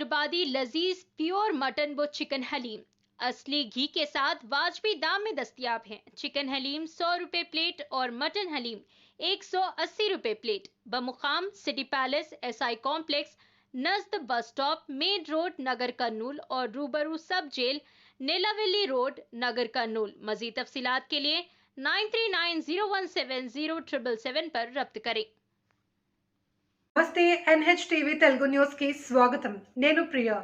हैदराबादी लजीज pure mutton व chicken haleem असली घी के साथ वाजबी दाम में दस्तयाब हैं। चिकन हलीम 100 रुपए प्लेट और मटन हलीम 180 रुपए प्लेट। बमुकाम सिटी पैलेस एसआई कॉम्प्लेक्स नजद bus stop main road Nagar Kurnool और रूबरू sub jail Neelaveli road Nagar Kurnool. मजीद तफसीलात के लिए 9390170777 पर रब्त करें। నమస్తే NHTV తెలుగు న్యూస్ కి స్వాగతం। నేను ప్రియా।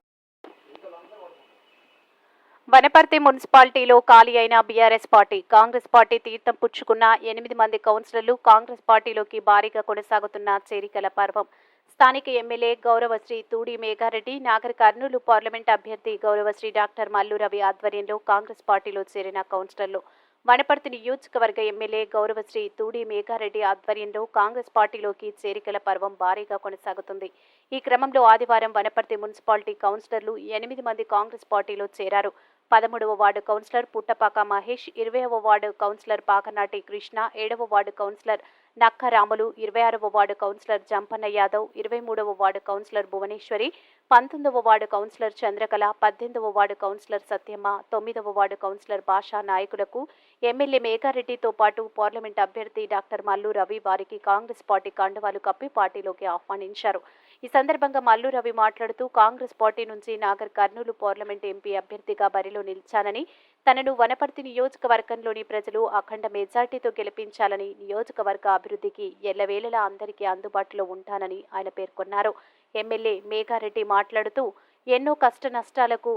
వనపర్తి మున్సిపాలిటీలో ఖాళీ అయిన బీఆర్ఎస్ పార్టీ కాంగ్రెస్ పార్టీ తీర్థం పుచ్చుకున్న 8 మంది కౌన్సిలర్లు కాంగ్రెస్ పార్టీలోకి భారీగా కొనసాగుతున్న చేరికల పర్వం। స్థానిక ఎమ్మెల్యే గౌరవశ్రీ తూడి మేఘారెడ్డి నాగర్ కర్నూలు పార్లమెంట్ అభ్యర్థి గౌరవశ్రీ డాక్టర్ మల్లు రవి ఆధ్వర్యంలో కాంగ్రెస్ పార్టీలో చేరిన కౌన్సిలర్లు వనపర్తి నియోజకవర్గ ఎమ్మెల్యే గౌరవశ్రీ తూడి మేఘారెడ్డి ఆధ్వర్యంలో కాంగ్రెస్ పార్టీలోకి చేరికల పర్వం భారీగా కొనసాగుతుంది। ఈ క్రమంలో ఆదివారం వనపర్తి మున్సిపాలిటీ కౌన్సిలర్లు 8 మంది కాంగ్రెస్ పార్టీలో చేరారు। 13వ వార్డు కౌన్సిలర్ పుట్టపాక మహేష్, 20వ వార్డు కౌన్సిలర్ పాకనాటి కృష్ణ, 7వ వార్డు కౌన్సిలర్ నక్క రాములు, 26వ వార్డు కౌన్సిలర్ జంపన్న యాదవ్, 23వ వార్డు కౌన్సిలర్ భువనేశ్వరి, 19వ వార్డు కౌన్సిలర్ చంద్రకళ, 18వ వార్డు కౌన్సిలర్ సత్యమ్మ, 9వ వార్డు కౌన్సిలర్ భాషా నాయకులకు ఎమ్మెల్యే మేఘారెడ్డితో పాటు పార్లమెంట్ అభ్యర్థి డాక్టర్ మల్లు రవి వారికి కాంగ్రెస్ పార్టీ కండువాలు కప్పి పార్టీలోకి ఆహ్వానించారు। ఈ సందర్భంగా మల్లు రవి మాట్లాడుతూ కాంగ్రెస్ పార్టీ నుంచి నాగర్ కర్నూలు పార్లమెంట్ ఎంపీ అభ్యర్థిగా బరిలో నిలిచానని, తనను వనపర్తి నియోజకవర్గంలోని ప్రజలు అఖండ మెజార్టీతో గెలిపించాలని, నియోజకవర్గ అభివృద్ధికి ఎల్లవేళలా అందరికీ అందుబాటులో ఉంటానని ఆయన పేర్కొన్నారు। ఎమ్మెల్యే మేఘారెడ్డి మాట్లాడుతూ ఎన్నో కష్ట నష్టాలకు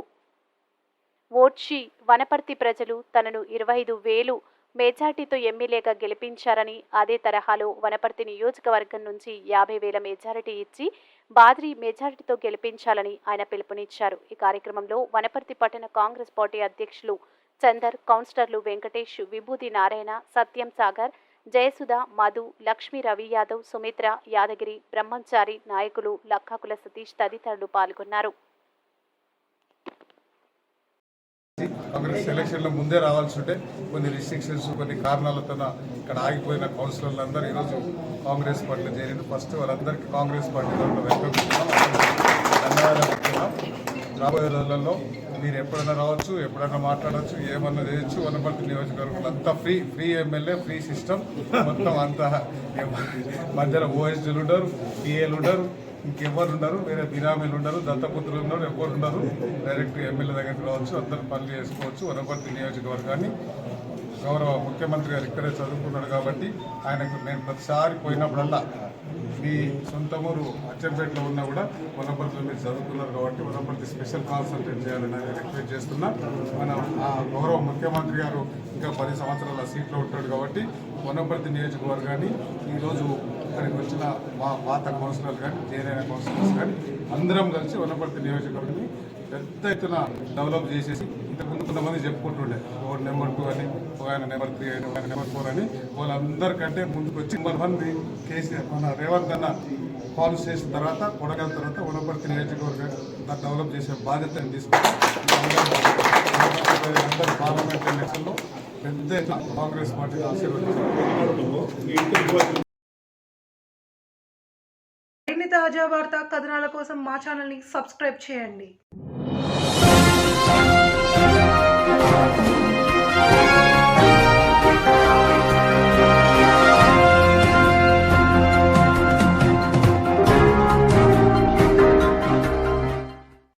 ఓడ్చి వనపర్తి ప్రజలు తనను 25,000 మెజార్టీతో ఎమ్మెల్యేగా గెలిపించారని, అదే తరహాలో వనపర్తి నియోజకవర్గం నుంచి 50,000 మెజారిటీ ఇచ్చి భారీ మెజారిటీతో గెలిపించాలని ఆయన పిలుపునిచ్చారు। ఈ కార్యక్రమంలో వనపర్తి పట్టణ కాంగ్రెస్ పార్టీ అధ్యక్షులు చందర్, కౌన్సిలర్లు వెంకటేష్, విభూతి నారాయణ, సత్యం సాగర్, జయసుధ, మధు, లక్ష్మీ, రవి యాదవ్, సుమిత్ర, యాదగిరి, బ్రహ్మంచారి, నాయకులు లక్కాకుల సతీష్ తదితరులు పాల్గొన్నారు। కాంగ్రెస్ ఎలక్షన్లో ముందే రావాల్సి ఉంటే కొన్ని రిస్ట్రిక్షన్స్, కొన్ని కారణాలతో ఇక్కడ ఆగిపోయిన కౌన్సిలర్లు అందరూ ఈరోజు కాంగ్రెస్ పార్టీలో చేరిన ఫస్ట్ వాళ్ళందరికీ కాంగ్రెస్ పార్టీ వెల్కమ్ ధన్యవాదాలు। రాబోయే రోజులలో మీరు ఎప్పుడైనా రావచ్చు, ఎప్పుడైనా మాట్లాడవచ్చు, ఏమన్నా చేయొచ్చు। వనపర్తి నియోజకవర్గంలో అంతా ఫ్రీ ఎమ్మెల్యే, ఫ్రీ సిస్టమ్ మొత్తం అంతా మధ్యలో ఓఎస్డీలు ఉండరు, పిఏలు ఉండరు, ఇంకెవ్వరు ఉండరు, వేరే బినామీలు ఉండరు, దత్తపుత్రులు ఉన్నారు, ఎవరు ఉండరు। డైరెక్ట్ ఎమ్మెల్యే దగ్గరికి రావచ్చు, అందరూ పనులు చేసుకోవచ్చు। వనపర్తి నియోజకవర్గాన్ని గౌరవ ముఖ్యమంత్రి గారు ఇక్కడే చదువుకున్నాడు కాబట్టి ఆయనకు నేను ప్రతిసారి పోయినప్పుడల్లా మీ సొంత ఊరు అచ్చంపేటలో ఉన్నా కూడా వనపర్తిలో మీరు చదువుకున్నారు కాబట్టి వనపర్తి స్పెషల్ కాన్సన్ట్రేట్ చేయాలని ఆయన రిక్వెస్ట్ చేస్తున్నా। మన గౌరవ ముఖ్యమంత్రి గారు ఇంకా 10 సంవత్సరాల సీట్లో ఉంటాడు కాబట్టి వనపర్తి నియోజకవర్గాన్ని ఈరోజు ఇక్కడికి వచ్చిన మా పాత కౌన్సిలర్లు కానీ, చేరైన కౌన్సిలర్స్ కానీ అందరం కలిసి వనపర్తి నియోజకవర్గాన్ని పెద్ద ఎత్తున డెవలప్ చేసేసి, ఇంతకుముందు కొంతమంది చెప్పుకుంటుండే ఓ నెంబర్ 2 అని, ఒక ఆయన నెంబర్ 3 అని, ఒక ఆయన నెంబర్ 4 అని, వాళ్ళందరికంటే ముందుకు వచ్చి కొంతమంది కేసీఆర్ మన రేవంత్ అన్న పాలసీ చేసిన తర్వాత కొడగల తర్వాత వనపర్తి నియోజకవర్గాన్ని డెవలప్ చేసే బాధ్యతను తీసుకుని అందరి పార్లమెంట్ ఎలక్షన్లో పెద్ద ఎత్తున కాంగ్రెస్ పార్టీ ఆశీర్వదించారు। తాజా వార్తా కథనాల కోసం మా ఛానల్ని సబ్స్క్రైబ్ చేయండి।